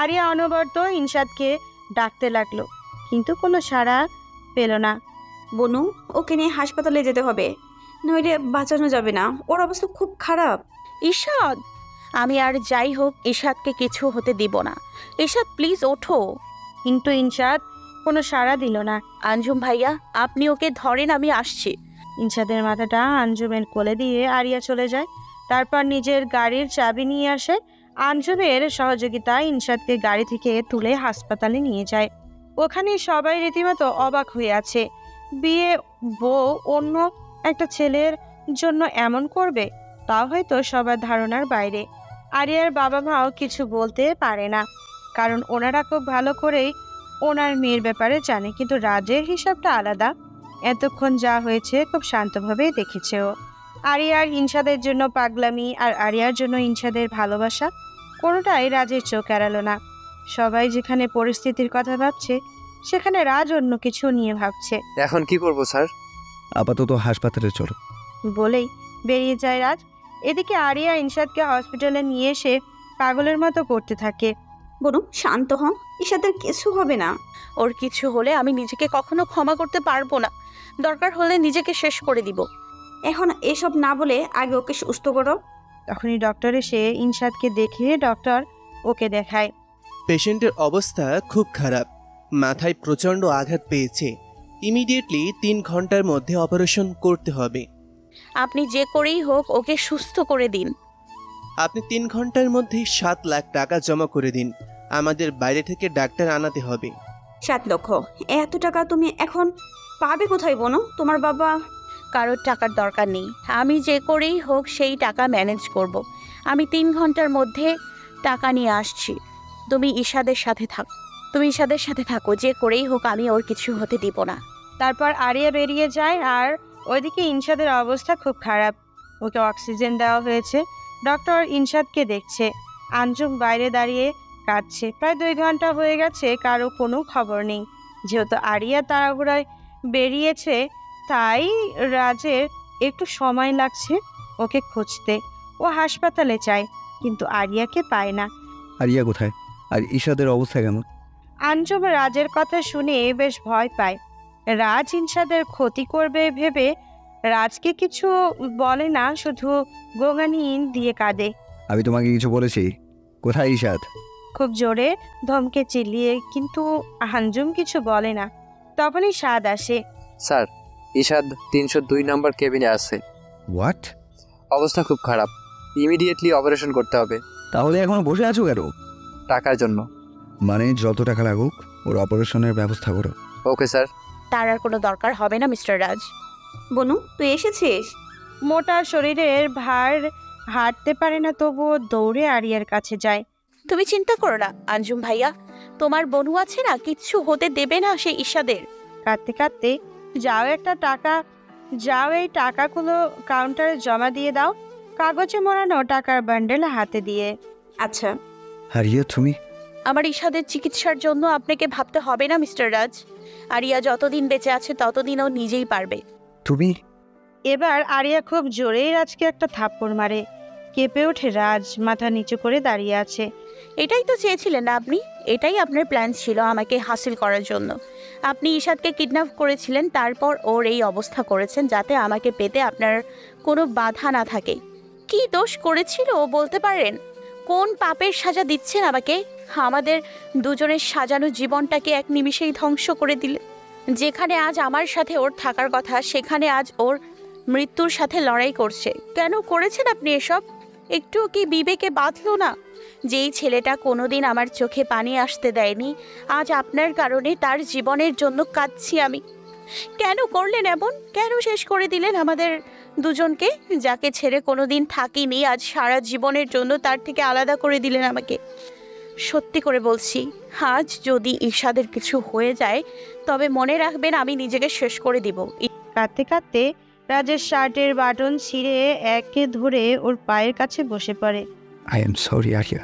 Area অনবরত ইনশাদকে ডাকতে লাগলো, কিন্তু কোনো সাড়া পেল না। বনু, ওকে নিয়ে হাসপাতালে যেতে হবে, নইলে বাঁচানো যাবে না, ওর অবস্থা খুব খারাপ। ঈশাদ, আমি আর যাই হোক ঈশাদকে কিছু হতে দিব না। ঈশাদ প্লিজ ওঠো। কিন্তু ইনশাদ কোনো সাড়া দিল না। আঞ্জুম ভাইয়া, আপনি ওকে ধরেন, আমি আসছি। ইনশাদের মাথাটা আঞ্জুমের কোলে দিয়ে আরিয়া চলে যায়। তারপর নিজের গাড়ির চাবি নিয়ে আসে। আঞ্জুমের সহযোগিতায় ইনশাদকে গাড়ি থেকে তুলে হাসপাতালে নিয়ে যায়। ওখানে সবাই রীতিমতো অবাক হয়ে আছে। বিয়ে বউ অন্য একটা ছেলের জন্য এমন করবে, তাও হয়তো সবার ধারণার বাইরে। আরিয়ার বাবা মাও কিছু বলতে পারে না, কারণ ওনারা খুব ভালো করেই ওনার মেয়ের ব্যাপারে জানে। কিন্তু রাজের হিসাবটা আলাদা। এতক্ষণ যা হয়েছে খুব শান্তভাবে দেখেছে ও। আরিয়ার ইনশাদের জন্য পাগলামি আর আরিয়ার জন্য ইনশাদের ভালোবাসা, কোনোটাই রাজের চোখ এড়ালো না। সবাই যেখানে পরিস্থিতির কথা ভাবছে, সেখানে রাজ অন্য কিছু নিয়ে ভাবছে। এখন কি করব স্যার? আপাতত হাসপাতালে চলো বলেই বেরিয়ে যায় রাজ। এদিকে আরিয়া ইনশাদকে হসপিটালে নিয়ে এসে পাগলের মতো করতে থাকে। বনু, শান্ত হ, ঈশাদের কিছু হবে না। ওর কিছু হলে আমি নিজেকে কখনো ক্ষমা করতে পারবো না। দরকার হলে নিজেকে শেষ করে দিব। এখন এসব না বলে আগে ওকে সুস্থ করো। তখনই ডক্টর এসে ইনশাদকে দেখে ডক্টর ওকে দেখায়। পেশেন্টের অবস্থা খুব খারাপ, মাথায় প্রচণ্ড আঘাত পেয়েছে। ইমিডিয়েটলি 3 ঘন্টার মধ্যে অপারেশন করতে হবে। আপনি যে করেই হোক ওকে সুস্থ করে দিন। আপনি 3 ঘন্টার মধ্যে 7 লাখ টাকা জমা করে দিন। আমাদের বাইরে থেকে ডাক্তার আনাতে হবে। 7 লক্ষ? এত টাকা তুমি এখন পাবে কোথায় বনু? তোমার বাবা... কারোর টাকার দরকার নেই, আমি যে করেই হোক সেই টাকা ম্যানেজ করব। আমি 3 ঘন্টার মধ্যে টাকা নিয়ে আসছি। তুমি ঈশাদের সাথে থাকো, যে করেই হোক আমি ওর কিছু হতে দিব না। তারপর আরিয়া বেরিয়ে যায়। আর ওইদিকে ইনশাদের অবস্থা খুব খারাপ। ওকে অক্সিজেন দেওয়া হয়েছে। ডক্টর ইনশাদকে দেখছে। আঞ্জুম বাইরে দাঁড়িয়ে কাঁদছে। প্রায় 2 ঘন্টা হয়ে গেছে, কারো কোনো খবর নেই। যেহেতু আরিয়া তাড়াহুড়োয় বেরিয়েছে, তাই রাজের একটু সময় লাগছে ওকে খুঁজতে। ও হাসপাতালে চায়, কিন্তু আরিয়াকে পায় না। আরিয়া কোথায়? আর ঈশাদের অবস্থা কেমন? আঞ্জুম রাজের কথা শুনে বেশ ভয় পায়। রাজ ইনশাদের ক্ষতি করবে ভেবে রাজকে কিছু বলে না, শুধু গোঙানি দিয়ে কাঁদে। আমি তোমাকে কিছু বলেছি? কোথায় ঈশাদ? খুব জোরে ধমকে চিল্লিয়ে, কিন্তু আঞ্জুম কিছু বলে না। তখনই সাদ আসে। স্যার, ঈশাদ 302 নম্বর কেবিনে আছে। হোয়াট? অবস্থা খুব খারাপ, ইমিডিয়েটলি অপারেশন করতে হবে। তাহলে এখনো বসে আছো কেন? টাকার জন্য। মানে যত টাকা লাগুক ওর অপারেশনের ব্যবস্থা করো। Okay sir. তার আর কোনো দরকার হবে না মিস্টার রাজ। বনু, তুই এসেছিস? মোটা শরীরের ভার হাঁটতে পারে না, তবুও দৌড়ে আরিয়ার কাছে যায়। তুমি চিন্তা করো না আঞ্জুম ভাইয়া, তোমার বনু আছে না, কিচ্ছু হতে দেবে না সে ঈশাদের। কাঁদতে কাঁদতে, যাও এই টাকাগুলো কাউন্টারে জমা দিয়ে দাও। কাগজে মোড়ানো টাকার বান্ডেল হাতে দিয়ে। আচ্ছা। আরিয়া তুমি? আমার ঈশাদের চিকিৎসার জন্য আপনাকে ভাবতে হবে না মিস্টার রাজ। আরিয়া যতদিন বেঁচে আছে ততদিন ও নিজেই পারবে। তুমি? এবার আরিয়া খুব জোরেই রাজকে একটা থাপ্পড় মারে। কেঁপে ওঠে রাজ, মাথা নিচু করে দাঁড়িয়ে আছে। এটাই তো চেয়েছিলেন না আপনি? এটাই আপনার প্ল্যান ছিল আমাকে হাসিল করার জন্য। আপনি ঈশাদকে কিডন্যাপ করেছিলেন, তারপর ওর এই অবস্থা করেছেন যাতে আমাকে পেতে আপনার কোনো বাধা না থাকে। কি দোষ করেছিল ও বলতে পারেন? কোন পাপের সাজা দিচ্ছেন আমাকে? আমাদের দুজনের সাজানো জীবনটাকে এক নিমিষেই ধ্বংস করে দিলে। যেখানে আজ আমার সাথে ওর থাকার কথা, সেখানে আজ ওর মৃত্যুর সাথে লড়াই করছে। কেন করেছেন আপনি এসব? একটু কি বিবেকে বাঁধলো না? যেই ছেলেটা কোনোদিন আমার চোখে পানি আসতে দেয়নি, আজ আপনার কারণে তার জীবনের জন্য কাঁদছি আমি। কেন করলেন এমন? কেন শেষ করে দিলেন আমাদের দুজনকে? যাকে ছেড়ে কোনোদিন থাকিনি, আজ সারা জীবনের জন্য তার থেকে আলাদা করে দিলেন আমাকে। সত্যি করে বলছি, আজ যদি ঈশাদের কিছু হয়ে যায় তবে মনে রাখবেন আমি নিজেকে শেষ করে দিব। কাঁদতে কাঁদতে রাজের শার্টের বাটন ছিঁড়ে একে ধরে ওর পায়ের কাছে বসে পড়ে। আই এম সরি আরিয়া,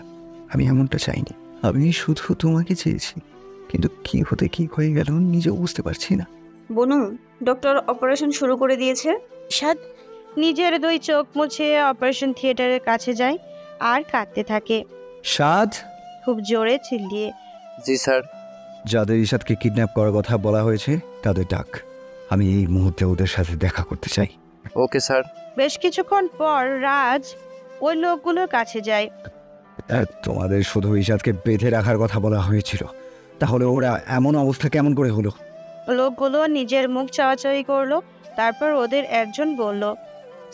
আমি এমনটা চাইনি। আমি শুধু তোমাকে চেয়েছি, কিন্তু কি হতে কি হয়ে গেল নিজেও বুঝতে পারছি না। বনু, ডক্টর অপারেশন শুরু করে দিয়েছে। ঈশাদ নিজের 2 চোখ মুছে অপারেশন থিয়েটারের কাছে যায় আর কাঁদতে থাকে। সাদ, খুব জোরে চিল্লিয়ে। জি স্যার। যাদের ইশাদকে কিডন্যাপ করার কথা বলা হয়েছে তাদের ডাক। আমি এই মুহূর্তে ওদের সাথে দেখা করতে চাই। Okay sir. বেশ কিছুক্ষণ পর রাজ ওই লোকগুলোর কাছে যায়। তোমাদের শুধু ইশাদকে বেঁধে রাখার কথা বলা হয়েছিল, তাহলে ওরা এমন অবস্থা কেমন করে হলো? লোকগুলো নিজের মুখ চাওয়াচাওয়ি করলো। তারপর ওদের একজন বলল,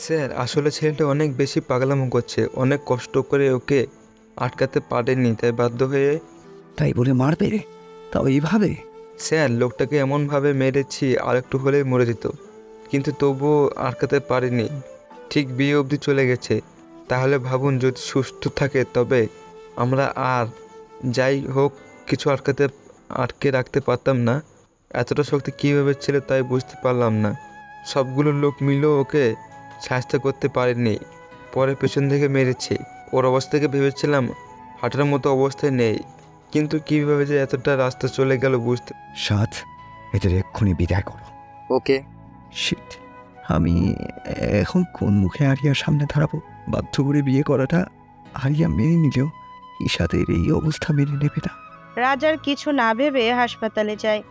স্যার আসলে ছেলেটা অনেক বেশি পাগলামো করছে, অনেক কষ্ট করে ওকে আটকাতে পারেননি, তাই বাধ্য হয়ে। তাই বলে মারবে? তাও এইভাবে? স্যার লোকটাকে এমনভাবে মেরেছি আর একটু হলেই মরে যেত, কিন্তু তবুও আটকাতে পারিনি। ঠিক বিয়ে অবধি চলে গেছে। তাহলে ভাবুন, যদি সুস্থ থাকে তবে আমরা আর যাই হোক কিছু আটকে রাখতে পারতাম না। এতটা শক্তি কীভাবে ছিল তাই বুঝতে পারলাম না। সবগুলো লোক মিলেও ওকে সাহায্য করতে পারেনি, পরে পেছন থেকে মেরেছে। ওর অবস্থা থেকে ভেবেছিলাম হাঁটার মতো অবস্থায় নেই, কিন্তু কীভাবে যে এতটা রাস্তা চলে গেল বুঝতে। সাথ, এদের এক্ষুনি বিদায় করো। ওকে। শিট, আমি এখন কোন মুখে আরিয়ার সামনে দাঁড়াবো? বাধ্য করে বিয়ে করাটা আরিয়া মেনে নিলেও ইশাদের এই অবস্থা মেনে নেবে না। রাজার কিছু না ভেবে হাসপাতালে যায়।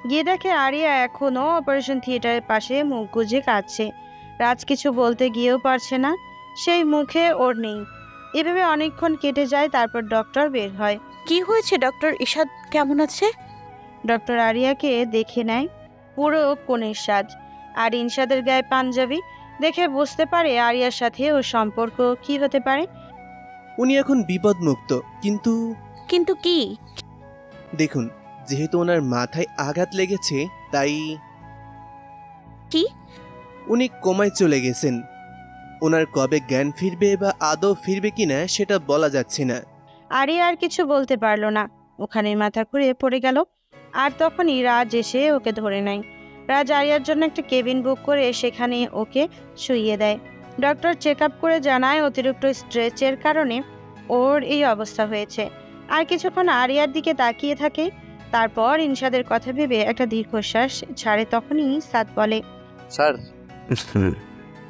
গিয়ে দেখে আরিয়া এখনও অপারেশন থিয়েটারের পাশে মুখ গুজে কাঁদছে। রাজ কিছু বলতে গিয়েও পারছে না, সেই মুখে ওর নেই। এভাবে অনেকক্ষণ কেটে যায়। তারপর ডক্টর বের হয়। কি হয়েছে ডক্টর? ইশাদ কেমন আছে? ডক্টর আরিয়াকে দেখে নেয়। পুরো কনের সাজ আর ইনশাদের গায়ে পাঞ্জাবি দেখে বুঝতে পারে আরিয়ার সাথে ওর সম্পর্ক কি হতে পারে। উনি এখন বিপদমুক্ত, কিন্তু কিন্তু কি? দেখুন, যেহেতু ওনার মাথায় আঘাত লেগেছে তাই কি? উনি কোমায় চলে গেছেন। ওনার কবে জ্ঞান ফিরবে বা আদৌ ফিরবে কিনা সেটা বলা যাচ্ছে না। আরিয়া আর কিছু বলতে পারলো না, ওখানে মাথা ঘুরে পড়ে গেল। আর তখনই রাজ এসে ওকে ধরে নেয়। রাজ আরিয়ার জন্য একটা কেবিন বুক করে সেখানে ওকে শুইয়ে দেয়। ডক্টর চেক আপ করে জানায় অতিরিক্ত স্ট্রেচের কারণে ওর এই অবস্থা হয়েছে। আর কিছুক্ষণ আরিয়ার দিকে তাকিয়ে থাকে। তারপর ইনশাদের কথা ভেবে একটা দীর্ঘশ্বাস ছাড়ে। তখনই সাদ বলে, স্যার,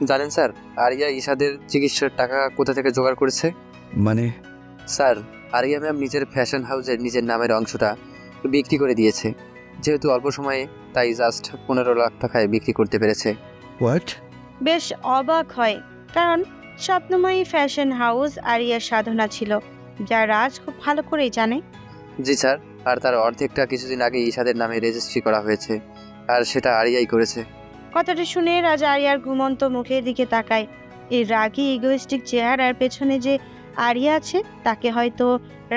জানেন স্যার আরিয়া ইশাদের চিকিৎসার টাকা কোথা থেকে জোগাড় করেছে? মানে? স্যার, আরিয়া ম্যাম নিজের ফ্যাশন হাউসের নিজের নামের অংশটা বিক্রি করে দিয়েছে। যেহেতু অল্প সময়ে তাই জাস্ট 15 লাখ টাকায় বিক্রি করতে পেরেছে। হোয়াট? বেশ অবাক হয়, কারণ স্বপ্নময়ী ফ্যাশন হাউস আরিয়ার সাধনা ছিল, যা রাজ খুব ভালো করেই জানে। জি স্যার, আর তার অর্ধেকটা কিছুদিন আগে ইশাদের নামে রেজিস্ট্রি করা হয়েছে, আর সেটা আরিয়াই করেছে। কথাটা শুনে রাজ আরিয়ার ঘুমন্ত মুখের দিকে তাকায়। এই রাগী ইগোইস্টিক চেহারার পেছনে যে আরিয়া আছে তাকে হয়তো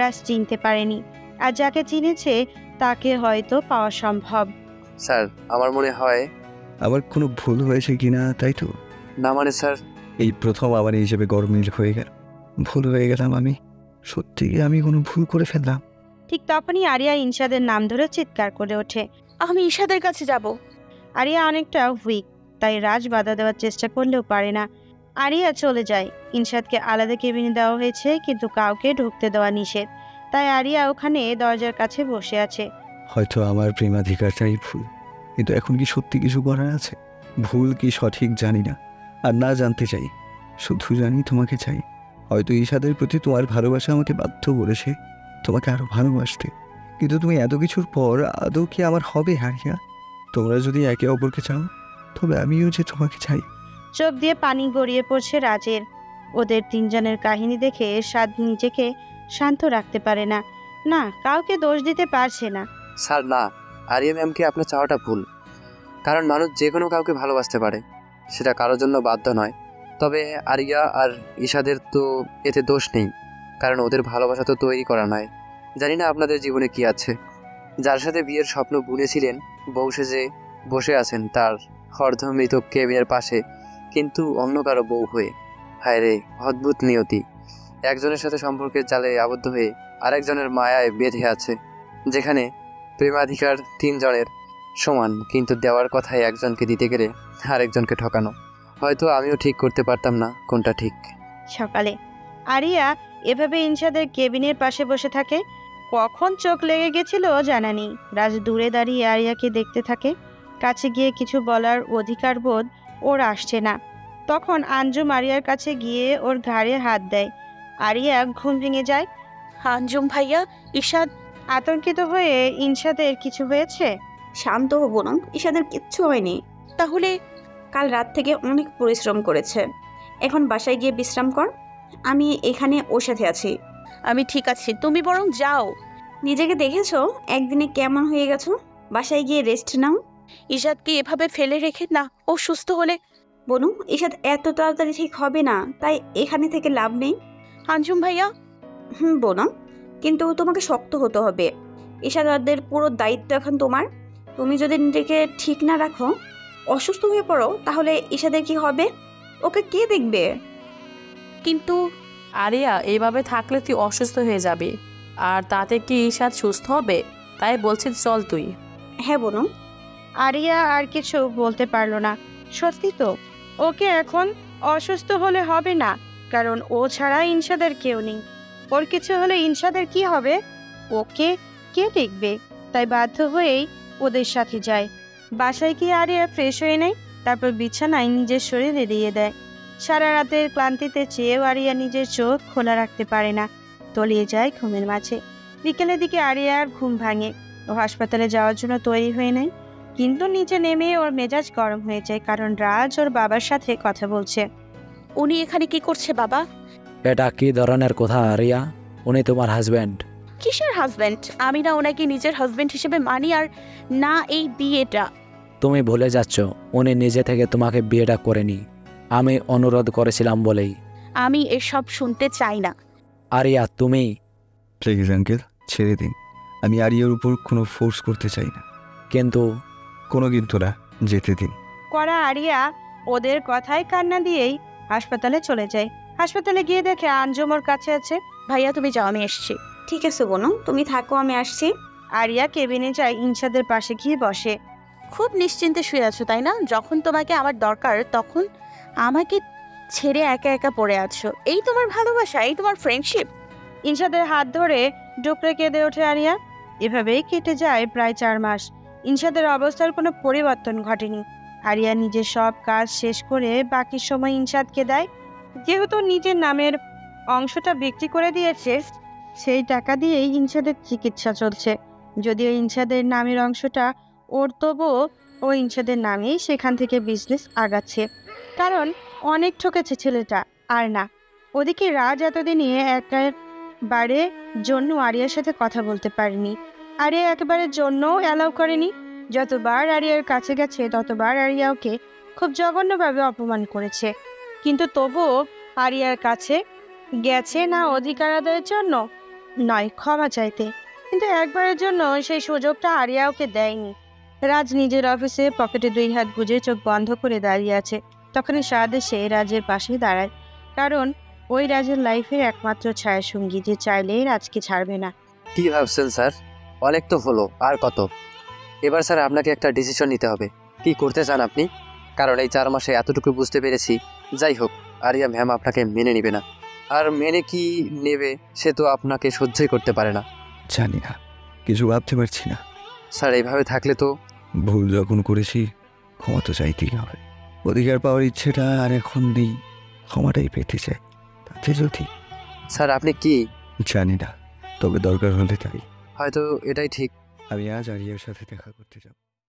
রাজ চিনতে পারেনি, আর যাকে চিনেছে তাকে হয়তো পাওয়া সম্ভব। স্যার, আমার মনে হয় আবার কোনো ভুল হয়েছে কিনা, তাই তো? না মানে স্যার, এই প্রথম আমার এই হিসেবে গরমিল হয়ে গেল। ভুল হয়ে গেলাম আমি। সত্যি আমি কোনো ভুল করে ফেললাম? ঠিক তখনই আরিয়া ইনশাদের নাম ধরে চিৎকার করে ওঠে। আমি ইশাদের কাছে যাব। আরিয়া অনেকটা উইক, তাই রাজ বাধা দেওয়ার চেষ্টা করলেও পারে না। আরিয়া চলে যায়। ইনশাদকে আলাদা কেবিনে দেওয়া হয়েছে, কিন্তু কাউকে ঢুকতে দেওয়া নিষেধ। তাই আরিয়া ওখানে দরজার কাছে বসে আছে। হয়তো আমার প্রেমাধিকারটাই ভুল, কিন্তু এখন কি সত্যি কিছু করার আছে? ভুল কি সঠিক জানি না, আর না জানতে চাই। শুধু জানি তোমাকে চাই। হয়তো ইশাদের প্রতি তোমার ভালোবাসা আমাকে বাধ্য করেছে তোমাকে আরো ভালোবাসতে, কিন্তু তুমি এত কিছুর পর আদৌ কি আমার হবে আরিয়া? তোমরা যদি একে অপরকে চাও, তবে আমিও যে তোমাকে চাই। চোখ দিয়ে পানি গড়িয়ে পড়ছে রাজের। ওদের তিনজনের কাহিনী দেখে সাদ নিজেকে শান্ত রাখতে পারে না। না, কাউকে দোষ দিতে পারছে না। স্যার না, আরিয়া ম্যামকে আপনার চাওয়াটা ভুল। কারণ মানুষ যে কোনো কাউকে ভালোবাসতে পারে, সেটা কারোর জন্য বাধ্য নয়। তবে আরিয়া আর ইশাদের তো এতে দোষ নেই, কারণ ওদের ভালোবাসা তো তৈরি করা নয়। জানি না আপনাদের জীবনে কি আছে। যার সাথে বিয়ের স্বপ্ন বুনেছিলেন, বউ সেজে বসে আছেন তার অর্ধমৃত কেবিনের পাশে, কিন্তু অন্য কারো বউ হয়ে। হায় রে, অদ্ভুত নিয়তি। একজনের সাথে সম্পর্কের জালে আবদ্ধ হয়ে আরেকজনের মায়ায় বেঁধে আছে, যেখানে প্রেমাধিকার 3 জনের সমান, কিন্তু দেওয়ার কথায় একজনকে দিতে গেলে আরেকজনকে ঠকানো। হয়তো আমিও ঠিক করতে পারতাম না কোনটা ঠিক। সকালে আরিয়া এভাবে ইনশাদের কেবিনের পাশে বসে থাকে। কখন চোখ লেগে গেছিল জানা নেই। রাজ দূরে দাঁড়িয়ে আরিয়াকে দেখতে থাকে। কাছে গিয়ে কিছু বলার অধিকার বোধ ওর আসছে না। তখন আঞ্জুম আরিয়ার কাছে গিয়ে ওর ঘাড়ে হাত দেয়। আরিয়া ঘুম ভেঙে যায়। আঞ্জুম ভাইয়া, ঈশাদ। আতঙ্কিত হয়ে ইনশাদের কিছু হয়েছে? শান্ত হবো না, ঈশাদের কিচ্ছু হয়নি। তাহলে কাল রাত থেকে অনেক পরিশ্রম করেছে, এখন বাসায় গিয়ে বিশ্রাম কর। আমি এখানে ওর সাথে আছি। আমি ঠিক আছি, তুমি বরং যাও। নিজেকে দেখেছো একদিনে কেমন হয়ে গেছো? বাসায় গিয়ে রেস্ট নাও। ঈশাদকে এভাবে ফেলে রেখে না, ও সুস্থ হলে। বনু, ঈশাদ এত তাড়াতাড়ি ঠিক হবে না, তাই এখানে থেকে লাভ নেই। আঞ্জুম ভাইয়া, বোনা, কিন্তু তোমাকে শক্ত হতে হবে। ঈশাদের পুরো দায়িত্ব এখন তোমার। তুমি যদি নিজেকে ঠিক না রাখো, অসুস্থ হয়ে পড়ো, তাহলে ঈশাদের কি হবে? ওকে কে দেখবে? কিন্তু আরিয়া, এইভাবে থাকলে তুই অসুস্থ হয়ে যাবি, আর তাতে কি ঈশাদ সুস্থ হবে? তাই বলছি চল তুই। হ্যাঁ বোনু। আরিয়া আর কিছু বলতে পারলো না। সত্যি তো, ওকে এখন অসুস্থ হলে হবে না, কারণ ও ছাড়া ইনশাদের কেউ নেই। ওর কিছু হলে ইনশাদের কি হবে? ওকে কে দেখবে? তাই বাধ্য হয়েই ওদের সাথে যায়। বাসায় গিয়ে আরিয়া ফ্রেশ হয়ে নেয়, তারপর বিছানায় নিজের শরীর এড়িয়ে দেয়। সারা রাতের ক্লান্তিতে চেয়েও আরিয়া নিজের চোখ খোলা রাখতে পারে না, তলিয়ে যায় ঘুমের মাঝে। বিকেলের দিকে আরিয়ার ঘুম ভাঙে। ও হাসপাতালে যাওয়ার জন্য তৈরি হয়ে নেয়, কিন্তু নিচে নেমে ওর মেজাজ গরম হয়ে যায়, কারণ রাজ ওর বাবার সাথে কথা বলছে। উনি এখানে কি করছে বাবা? এটা কি ধরনের কথা আরিয়া? উনি তোমার হাজব্যান্ড। কিসের হাজব্যান্ড? আমি না ওনাকে নিজের হাজব্যান্ড হিসেবে মানি, আর না এই বিয়েটা। তুমি ভুলে যাচ্ছ, উনি নিজে থেকে তোমাকে বিয়েটা করেনি, আমি অনুরোধ করেছিলাম বলেই। আমি এসব শুনতে চাই না। আরিয়া তুমি। প্লিজ আঙ্কেল, ছেড়ে দিন। আমি আরিয়ার উপর কোনো ফোর্স করতে চাই না। কিন্তু কোনো কিন্তু না, যেতে দিন। করা আরিয়া ওদের কথায় কান্না দিয়েই হাসপাতালে চলে যায়। হাসপাতালে গিয়ে দেখে আঞ্জুম ওর কাছে আছে। ভাইয়া তুমি যাও, আমি এসছি। ঠিক আছে বোনু, তুমি থাকো, আমি আসছি। আরিয়া কেবিনে যায়, ইনশাদের পাশে গিয়ে বসে। খুব নিশ্চিন্তে শুয়ে আছো তাই না? যখন তোমাকে আমার দরকার তখন আমাকে ছেড়ে একা একা পড়ে আছো। এই তোমার ভালোবাসা, এই তোমার ফ্রেন্ডশিপ। ইনশাদের হাত ধরে ডুকরে কেঁদে ওঠে আরিয়া। এভাবেই কেটে যায় প্রায় 4 মাস। ইনশাদের অবস্থার কোনো পরিবর্তন ঘটেনি। আরিয়া নিজের সব কাজ শেষ করে বাকি সময় ইনশাদকে দেয়। যেহেতু নিজের নামের অংশটা বিক্রি করে দিয়েছে, সেই টাকা দিয়েই ইনশাদের চিকিৎসা চলছে। যদিও ইনশাদের নামের অংশটা ওর, তবুও ও ইনশাদের নামেই সেখান থেকে বিজনেস আগাচ্ছে, কারণ অনেক ঠকেছে ছেলেটা। আর না, ওদিকে রাজ এতদিনে একেবারে জন্য আরিয়ার সাথে কথা বলতে পারেনি। আরিয়া একেবারে জন্যও অ্যালাউ করেনি। যতবার আরিয়ার কাছে গেছে ততবার আরিয়া ওকে খুব জঘন্যভাবে অপমান করেছে, কিন্তু তবুও আরিয়ার কাছে গেছে না অধিকার আদায়ের জন্য, নয় ক্ষমা চাইতে। কিন্তু একবারের জন্য সেই সুযোগটা আরিয়া ওকে দেয়নি। রাজ নিজের অফিসে পকেটে 2 হাত গুজে চোখ বন্ধ করে দাঁড়িয়ে আছে। তখনই সাদ এসে রাজের পাশে দাঁড়ায়, কারণ ওই রাজের লাইফের একমাত্র ছায়া সঙ্গী, যে চাইলেই রাজকে ছাড়বে না। কি ভাবছেন স্যার? অনেক তো হলো, আর কত? এবার স্যার আপনাকে একটা ডিসিশন নিতে হবে। কি করতে চান আপনি? কারণ এই 4 মাসে এতটুকু বুঝতে পেরেছি, যাই হোক আরিয়া ম্যাম আপনাকে মেনে নেবে না। আর মেনে কি নেবে সে তো আপনাকে সহ্যই করতে পারে না। জানি না, কিছু ভাবতে পারছি না। স্যার এইভাবে থাকলে তো। ভুল যখন করেছি ক্ষমা তো চাইতেই হবে। অধিকার পাওয়ার ইচ্ছেটা আর এখন নেই, ক্ষমাটাই পেতে চাই। তাতে যদি। স্যার আপনি কি? জানি না, তবে দরকার হলে তাই। হয়তো এটাই ঠিক। আমি আজ আরিয়ার সাথে দেখা করতে যাব।